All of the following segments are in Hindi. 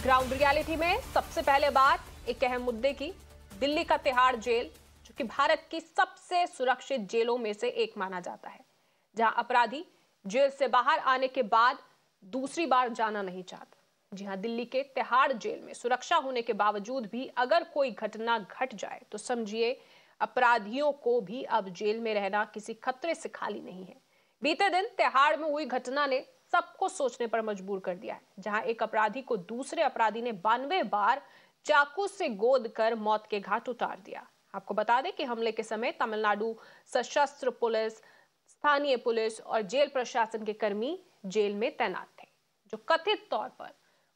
ग्राउंड रियलिटी में सबसे पहले बात एक अहम मुद्दे की। दिल्ली का तिहाड़ जेल, जो कि भारत की सबसे सुरक्षित जेलों में से एक माना जाता है, जहां अपराधी जेल से बाहर आने के बाद दूसरी बार जाना नहीं चाहता। जी हां, दिल्ली के तिहाड़ जेल में सुरक्षा होने के बावजूद भी अगर कोई घटना घट जाए तो समझिए अपराधियों को भी अब जेल में रहना किसी खतरे से खाली नहीं है। बीते दिन तिहाड़ में हुई घटना ने सबको सोचने पर मजबूर कर दिया है, जहां एक अपराधी को दूसरे अपराधी ने 92 बार चाकू से गोद कर मौत के घाट उतार दिया। आपको बता दें कि हमले के समय तमिलनाडु सशस्त्र पुलिस, स्थानीय पुलिस और जेल प्रशासन के कर्मी जेल में तैनात थे, जो कथित तौर पर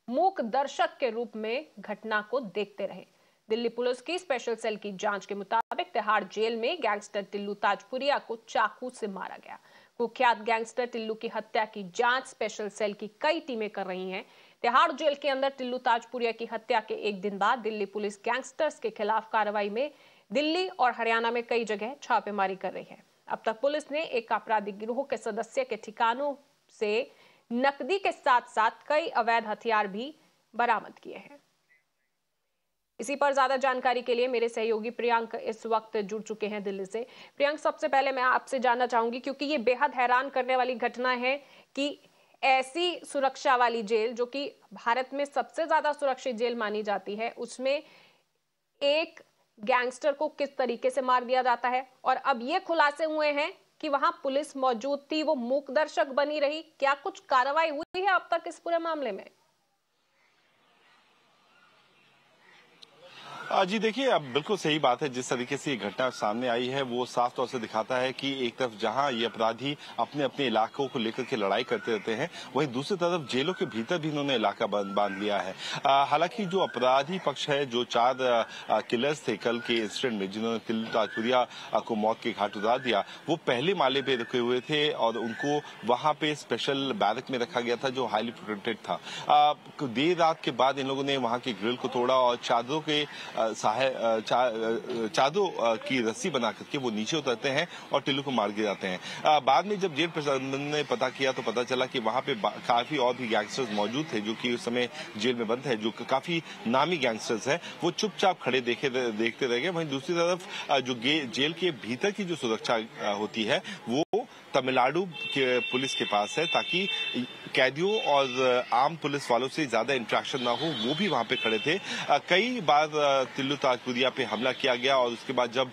मूक दर्शक के रूप में घटना को देखते रहे। दिल्ली पुलिस की स्पेशल सेल की जांच के मुताबिक तिहाड़ जेल में गैंगस्टर टिल्लू ताजपुरिया को चाकू से मारा गया। कुख्यात गैंगस्टर टिल्लू की हत्या की जांच स्पेशल सेल की कई टीमें कर रही हैं। तिहाड़ जेल के अंदर टिल्लू ताजपुरिया की हत्या के एक दिन बाद दिल्ली पुलिस गैंगस्टर्स के खिलाफ कार्रवाई में दिल्ली और हरियाणा में कई जगह छापेमारी कर रही है। अब तक पुलिस ने एक आपराधिक गिरोह के सदस्य के ठिकानों से नकदी के साथ साथ कई अवैध हथियार भी बरामद किए हैं। इसी पर ज्यादा जानकारी के लिए मेरे सहयोगी प्रियंक इस वक्त जुड़ चुके हैं दिल्ली से। प्रियंक, सबसे पहले मैं आपसे जानना चाहूंगी, क्योंकि ये बेहद हैरान करने वाली घटना है कि ऐसी सुरक्षा वाली जेल, जो कि भारत में सबसे ज्यादा सुरक्षित जेल मानी जाती है, उसमें एक गैंगस्टर को किस तरीके से मार दिया जाता है। और अब ये खुलासे हुए हैं कि वहां पुलिस मौजूद थी, वो मूक दर्शक बनी रही। क्या कुछ कार्रवाई हुई है अब तक इस पूरे मामले में? जी देखिए, अब बिल्कुल सही बात है। जिस तरीके से ये घटना सामने आई है वो साफ तौर से दिखाता है कि एक तरफ जहां ये अपराधी अपने अपने इलाकों को लेकर के लड़ाई करते रहते हैं, वहीं दूसरी तरफ जेलों के भीतर भी इन्होंने इलाका बांध लिया है। हालांकि जो अपराधी पक्ष है, जो 4 किलर्स थे कल के इंसिडेंट में जिन्होंने टिल्लू ताजपुरिया को मौत के घाट उतार दिया, वो पहले माले पे रुके हुए थे और उनको वहां पे स्पेशल बैरक में रखा गया था जो हाईली प्रोटेक्टेड था। देर रात के बाद इन लोगों ने वहां के ग्रिल को तोड़ा और चादरों के चादरों की रस्सी बना करके वो नीचे उतरते हैं और टिल्लू को मार गिराते हैं। बाद में जब जेल प्रशासन ने पता किया तो पता चला कि वहां पे काफी और भी गैंगस्टर्स मौजूद थे जो कि उस समय जेल में बंद है, जो काफी नामी गैंगस्टर्स हैं। वो चुपचाप खड़े देखते रह गए। वहीं दूसरी तरफ जो जेल के भीतर की जो सुरक्षा होती है वो तमिलनाडु के पुलिस के पास है, ताकि कैदियों और आम पुलिस वालों से ज्यादा इंटरेक्शन ना हो। वो भी वहां पे खड़े थे। कई बार टिल्लू ताजपुरिया पे हमला किया गया और उसके बाद जब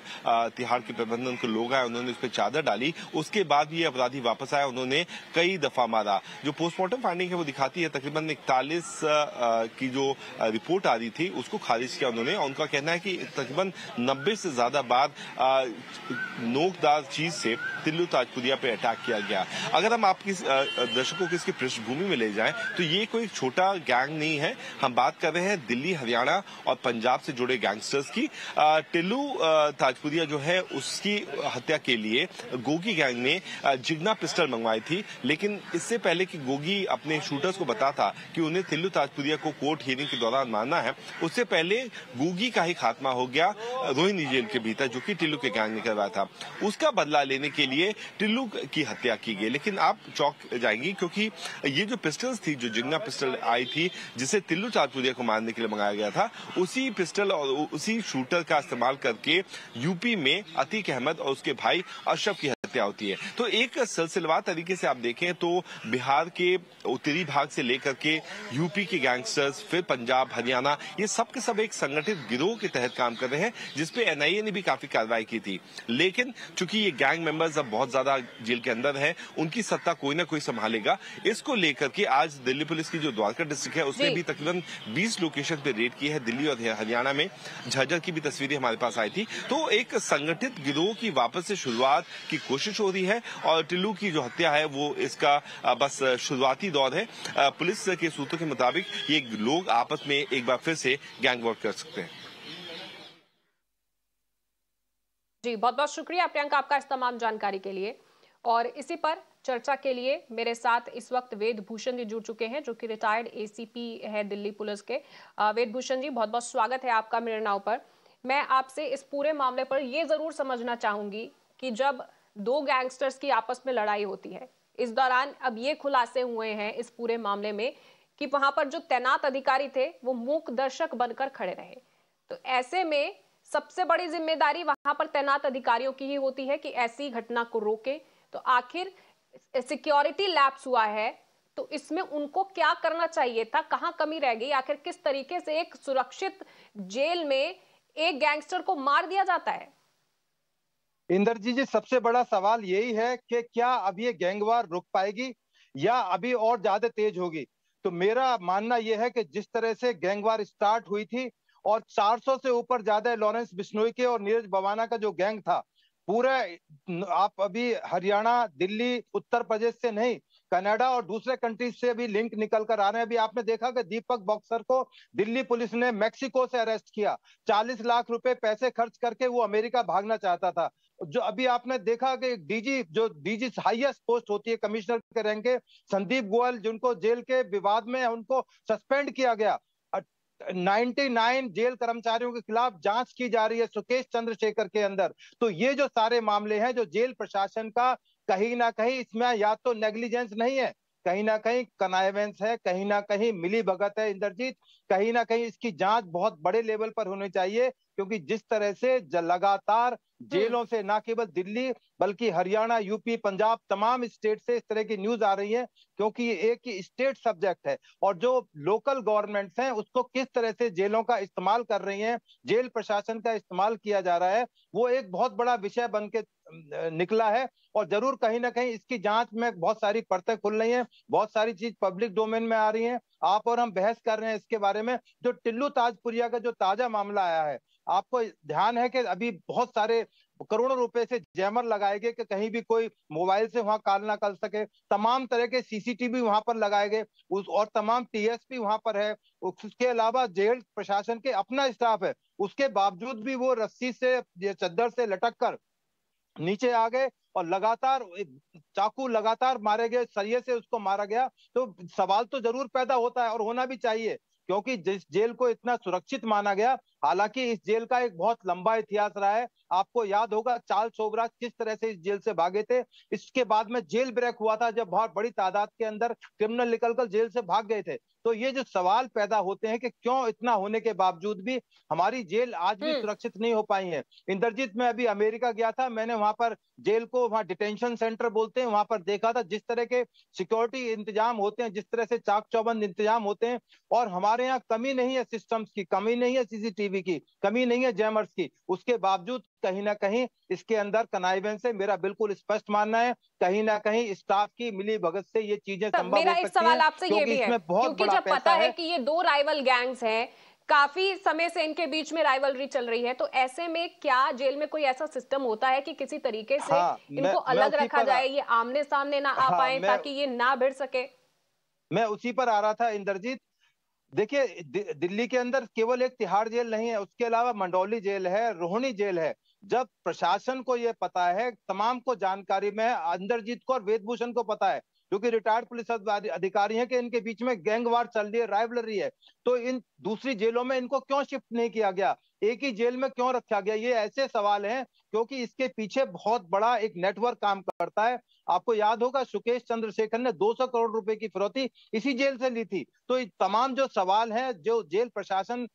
तिहाड़ के प्रबंधन के लोग आए, उन्होंने उस पर चादर डाली। उसके बाद ये अपराधी वापस आए, उन्होंने कई दफा मारा। जो पोस्टमार्टम फाइंडिंग है वो दिखाती है तकरीबन 41 की जो रिपोर्ट आ रही थी उसको खारिज किया उन्होंने। और उनका कहना है कि तकरीबन 90 से ज्यादा बार नोकदार चीज से टिल्लू ताजपुरिया पे अटैक किया गया। अगर हम आपकी दर्शकों की इसकी पृष्ठभूमि में ले जाएं तो ये कोई छोटा गैंग नहीं है। हम बात कर रहे हैं दिल्ली, हरियाणा और पंजाब से जुड़े गैंगस्टर्स की। टिल्लू ताजपुरिया जो है उसकी हत्या के लिए गोगी गैंग ने जिग्ना पिस्टल मंगवाई थी, लेकिन इससे पहले कि गोगी अपने शूटर्स को बताता कि उन्हें टिल्लू ताजपुरिया को कोर्ट हियरिंग के दौरान मारना है, उससे पहले गोगी का ही खात्मा हो गया रोहिणी जेल के भीतर, जो कि टिल्लू के गैंग ने करवाया था। उसका बदला लेने के लिए टिल्लू की हत्या की गई। लेकिन आप चौंक जाएंगी क्योंकि ये जो पिस्टल्स थी, जो जिग्ना पिस्टल आई थी जिसे टिल्लू ताजपुरिया को मारने के लिए मंगाया गया था, उसी पिस्टल और उसी शूटर का इस्तेमाल करके यूपी में अतीक अहमद और उसके भाई अशरफ की हत्या होती है। तो एक सिलसिलेवार तरीके से आप देखें तो बिहार के उत्तरी भाग से लेकर के यूपी के गैंगस्टर्स, फिर पंजाब, हरियाणा, ये सब के सब एक संगठित गिरोह के तहत काम कर रहे हैं, जिसपे एनआईए ने भी काफी कार्रवाई की थी। लेकिन चूंकि ये गैंग मेंबर्स अब बहुत ज्यादा जेल के अंदर है, उनकी सत्ता कोई ना कोई संभालेगा। इसको लेकर के आज दिल्ली पुलिस की जो द्वारका डिस्ट्रिक्ट है उसने भी तकरीबन 20 लोकेशन पे रेड की है। दिल्ली और हरियाणा में झज्जर की भी तस्वीरें हमारे पास आई थी। तो एक संगठित गिरोह की वापस से शुरुआत की कोशिश हो रही है और टिल्लू की जो हत्या है वो इसका बस शुरुआती दौर है। पुलिस के सूत्रों के मुताबिक ये लोग आपस में एक बार फिर से गैंग वॉर कर सकते हैं। जी, बहुत बहुत शुक्रिया प्रियंका आपका इस तमाम जानकारी के लिए। और इसी पर चर्चा के लिए मेरे साथ इस वक्त वेद भूषण जी जुड़ चुके हैं, जो कि रिटायर्ड एसीपी है दिल्ली पुलिस के। वेद भूषण जी, बहुत बहुत स्वागत है आपका मेरे नाव पर। मैं आपसे इस पूरे मामले पर यह जरूर समझना चाहूंगी कि जब 2 गैंगस्टर्स की आपस में लड़ाई होती है, इस दौरान अब ये खुलासे हुए हैं इस पूरे मामले में कि वहां पर जो तैनात अधिकारी थे वो मूक दर्शक बनकर खड़े रहे। तो ऐसे में सबसे बड़ी जिम्मेदारी वहां पर तैनात अधिकारियों की ही होती है कि ऐसी घटना को रोके। तो आखिर सिक्योरिटी लैप्स हुआ है, तो इसमें उनको क्या करना चाहिए था, कहां कमी रह गई? आखिर किस तरीके से एक सुरक्षित जेल में एक गैंगस्टर को मार दिया जाता है? इंद्रजीत जी, सबसे बड़ा सवाल यही है कि क्या अब ये गैंगवार रुक पाएगी या अभी और ज्यादा तेज होगी। तो मेरा मानना यह है कि जिस तरह से गैंगवार स्टार्ट हुई थी और 400 से ऊपर ज्यादा लॉरेंस बिश्नोई के और नीरज बवाना का जो गैंग था, पूरा आप अभी हरियाणा, दिल्ली, उत्तर प्रदेश से नहीं, कनाडा और दूसरे कंट्रीज से भी लिंक निकल कर आ रहे हैं। अभी आपने देखा कि दीपक बॉक्सर को दिल्ली पुलिस ने मैक्सिको से अरेस्ट किया, 40 लाख रुपए पैसे खर्च करके वो अमेरिका भागना चाहता था। जो अभी आपने देखा कि डीजी हाईएस्ट पोस्ट होती है कमिश्नर के रैंक के, संदीप गोयल, जिनको जेल के विवाद में उनको सस्पेंड किया गया। 99 जेल कर्मचारियों के खिलाफ जांच की जा रही है सुकेश चंद्रशेखर के अंदर। तो ये जो सारे मामले हैं, जो जेल प्रशासन का कहीं ना कहीं इसमें या तो नेग्लिजेंस नहीं है, कहीं ना कहीं कनाइवेंस है, कहीं ना कहीं मिली भगत है इंद्रजीत। कहीं ना कहीं इसकी जांच बहुत बड़े लेवल पर होनी चाहिए, क्योंकि जिस तरह से लगातार जेलों से ना केवल दिल्ली बल्कि हरियाणा, यूपी, पंजाब, तमाम स्टेट से इस तरह की न्यूज आ रही है, क्योंकि ये एक ही स्टेट सब्जेक्ट है। और जो लोकल गवर्नमेंट्स हैं उसको किस तरह से जेलों का इस्तेमाल कर रही हैं, जेल प्रशासन का इस्तेमाल किया जा रहा है, वो एक बहुत बड़ा विषय बन के निकला है। और जरूर कहीं ना कहीं इसकी जांच में बहुत सारी परतें खुल रही हैं, बहुत सारी चीज पब्लिक डोमेन में आ रही हैं। आप और हम बहस कर रहे हैं इसके बारे में। जो टिल्लू ताजपुरिया का जो ताजा मामला आया है, आपको ध्यान है कि अभी बहुत सारे करोड़ों रुपए से जैमर लगाए गए कि कहीं भी कोई मोबाइल से वहां कॉल ना कर सके, तमाम तरह के सीसीटीवी वहां पर लगाए गए, उस और तमाम टीएसपी वहां पर है। उसके अलावा जेल प्रशासन के अपना स्टाफ है, उसके बावजूद भी वो रस्सी से, चद्दर से लटक कर नीचे आ गए और लगातार चाकू लगातार मारे गए, सरिये से उसको मारा गया। तो सवाल तो जरूर पैदा होता है और होना भी चाहिए, क्योंकि जिस जेल को इतना सुरक्षित माना गया, हालांकि इस जेल का एक बहुत लंबा इतिहास रहा है। आपको याद होगा चार्ल्स शोबराज किस तरह से इस जेल से भागे थे। इसके बाद में जेल ब्रेक हुआ था, जब बहुत बड़ी तादाद के अंदर क्रिमिनल निकलकर जेल से भाग गए थे। तो ये जो सवाल पैदा होते हैं कि क्यों इतना होने के बावजूद भी हमारी जेल आज भी सुरक्षित नहीं हो पाई है। इंद्रजीत, मैं अभी अमेरिका गया था, मैंने वहां पर जेल को, वहां डिटेंशन सेंटर बोलते हैं, वहां पर देखा था जिस तरह के सिक्योरिटी इंतजाम होते हैं, जिस तरह से चाक चौबंद इंतजाम होते हैं। और हमारे यहाँ कमी नहीं है सिस्टम्स की, कमी नहीं है सीसीटीवी की, कमी नहीं है जैमर्स की, उसके बावजूद कहीं ना कहीं इसके अंदर कनाइवेंस है। मेरा बिल्कुल स्पष्ट मानना है, कहीं ना कहीं स्टाफ की मिली भगत से ये चीजें संभव मेरा हो एक सकती सवाल हैं, आपसे ये क्योंकि भी है, इसमें बहुत क्योंकि बड़ा जब पता पैसा है है। कि ये दो राइवल गैंग्स हैं, काफी समय से इनके बीच में राइवलरी चल रही है, तो ऐसे में क्या जेल में कोई ऐसा सिस्टम होता है कि किसी तरीके से हाँ, इनको मैं अलग उसी रखा पर जाए, ये आमने सामने ना आ हाँ पाए ताकि ये ना भिड़ सके? मैं उसी पर आ रहा था इंद्रजीत। देखिए, दिल्ली के अंदर केवल एक तिहाड़ जेल नहीं है, उसके अलावा मंडौली जेल है, रोहिणी जेल है। जब प्रशासन को यह पता है, तमाम को जानकारी में है, अंदरजीत को और वेदभूषण को पता है, जो कि रिटायर्ड पुलिस अधिकारी हैं, कि इनके बीच में गैंगवार चल रही है, राइवलरी है, तो इन दूसरी जेलों में इनको क्यों शिफ्ट नहीं किया गया, एक ही जेल में क्यों रखा गया? ये ऐसे सवाल हैं, क्योंकि इसके पीछे बहुत बड़ा एक नेटवर्क काम करता है। आपको याद होगा सुकेश चंद्रशेखर ने 200 करोड़ रुपए की फिरौती इसी जेल से ली थी। तो ये तमाम जो सवाल हैं, जो जेल प्रशासन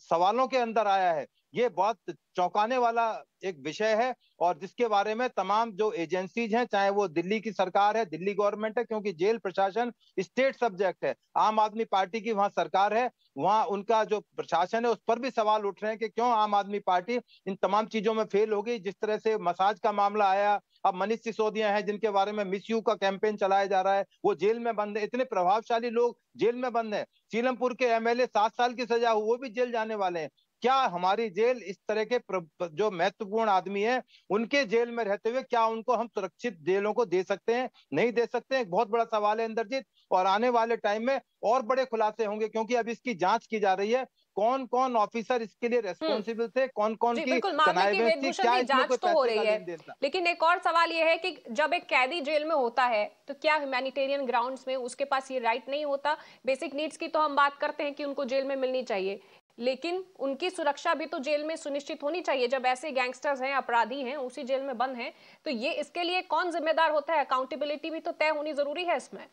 सवालों के अंदर आया है, ये बहुत चौंकाने वाला एक विषय है। और जिसके बारे में तमाम जो एजेंसीज हैं, चाहे वो दिल्ली की सरकार है, दिल्ली गवर्नमेंट है, क्योंकि जेल प्रशासन स्टेट सब्जेक्ट है, आम आदमी पार्टी की वहां सरकार है, वहां उनका जो प्रशासन है उस पर भी सवाल उठ रहे हैं कि क्यों आम आदमी पार्टी इन तमाम चीजों में फेल हो गई। जिस तरह से मसाज का मामला आया, अब मनीष सिसोदिया हैं जिनके बारे में मिसयू का कैंपेन चलाया जा रहा है, वो जेल में बंद है। इतने प्रभावशाली लोग जेल में बंद हैं। सीलमपुर के एमएलए 7 साल की सजा हुई, वो भी जेल जाने वाले हैं। क्या हमारी जेल इस तरह के जो महत्वपूर्ण आदमी हैं, उनके जेल में रहते हुए क्या उनको हम सुरक्षित जेलों को दे सकते हैं? नहीं दे सकते हैं। एक बहुत बड़ा सवाल है इंद्रजीत, और आने वाले टाइम में और बड़े खुलासे होंगे, क्योंकि अब इसकी जांच की जा रही है, कौन कौन ऑफिसर इसके लिए रेस्पॉन्सिबल थे, कौन कौन जी की बिल्कुल, मामले की कनाइवेंस थी, वेदभूषण क्या जी इसमें कोई जांच तो हो पैसे का रही है, लेन देन था। लेकिन एक और सवाल यह है कि जब एक कैदी जेल में होता है तो क्या ह्यूमैनिटेरियन ग्राउंड्स में उसके पास ये राइट नहीं होता? बेसिक नीड्स की तो हम बात करते हैं कि उनको जेल में मिलनी चाहिए, लेकिन उनकी सुरक्षा भी तो जेल में सुनिश्चित होनी चाहिए। जब ऐसे गैंगस्टर्स हैं, अपराधी हैं, उसी जेल में बंद हैं, तो ये इसके लिए कौन जिम्मेदार होता है? अकाउंटेबिलिटी भी तो तय होनी जरूरी है इसमें।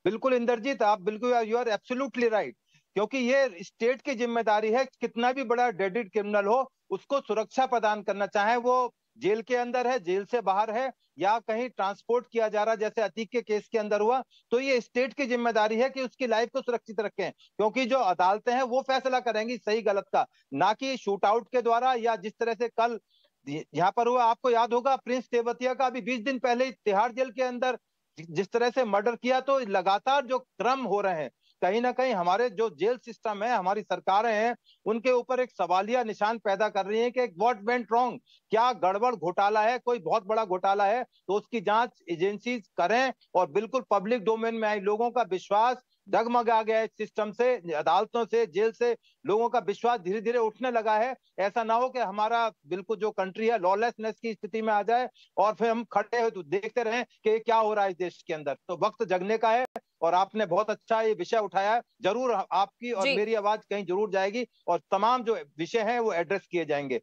बिल्कुल इंद्रजीत, आप बिल्कुल, यू आर एब्सोल्युटली राइट। क्योंकि ये स्टेट की जिम्मेदारी है, कितना भी बड़ा डेडिड क्रिमिनल हो उसको सुरक्षा प्रदान करना, चाहे वो जेल के अंदर है, जेल से बाहर है, या कहीं ट्रांसपोर्ट किया जा रहा है जैसे अतीक के केस के अंदर हुआ। तो ये स्टेट की जिम्मेदारी है कि उसकी लाइफ को सुरक्षित रखें, क्योंकि जो अदालतें हैं वो फैसला करेंगी सही गलत का, ना कि शूट आउट के द्वारा, या जिस तरह से कल यहाँ पर हुआ। आपको याद होगा प्रिंस तेवतिया का अभी 20 दिन पहले ही तिहाड़ जेल के अंदर जिस तरह से मर्डर किया। तो लगातार जो क्रम हो रहे हैं, कहीं ना कहीं हमारे जो जेल सिस्टम है, हमारी सरकारें हैं, उनके ऊपर एक सवालिया निशान पैदा कर रही है कि व्हाट वेंट रॉन्ग, क्या गड़बड़ घोटाला है, कोई बहुत बड़ा घोटाला है तो उसकी जांच एजेंसी करें। और बिल्कुल पब्लिक डोमेन में आई, लोगों का विश्वास डगमगा गया है सिस्टम से, अदालतों से, जेल से लोगों का विश्वास धीरे धीरे उठने लगा है। ऐसा ना हो कि हमारा बिल्कुल जो कंट्री है लॉलेसनेस की स्थिति में आ जाए और फिर हम खड़े हो तो देखते रहें कि क्या हो रहा है इस देश के अंदर। तो वक्त जगने का है, और आपने बहुत अच्छा ये विषय उठाया है। जरूर आपकी और जी मेरी आवाज कहीं जरूर जाएगी और तमाम जो विषय हैं वो एड्रेस किए जाएंगे।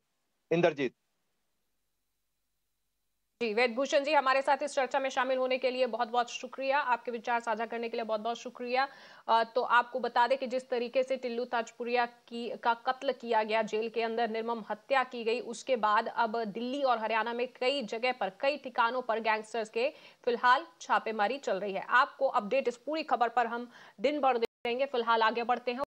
इंद्रजीत। जी, वेदभूषण जी, हमारे साथ इस चर्चा में शामिल होने के लिए बहुत बहुत शुक्रिया, आपके विचार साझा करने के लिए बहुत बहुत शुक्रिया। तो आपको बता दें कि जिस तरीके से टिल्लू ताजपुरिया का कत्ल किया गया, जेल के अंदर निर्मम हत्या की गई, उसके बाद अब दिल्ली और हरियाणा में कई जगह पर, कई ठिकानों पर गैंगस्टर्स के फिलहाल छापेमारी चल रही है। आपको अपडेट इस पूरी खबर पर हम दिन भर देंगे। फिलहाल आगे बढ़ते हैं।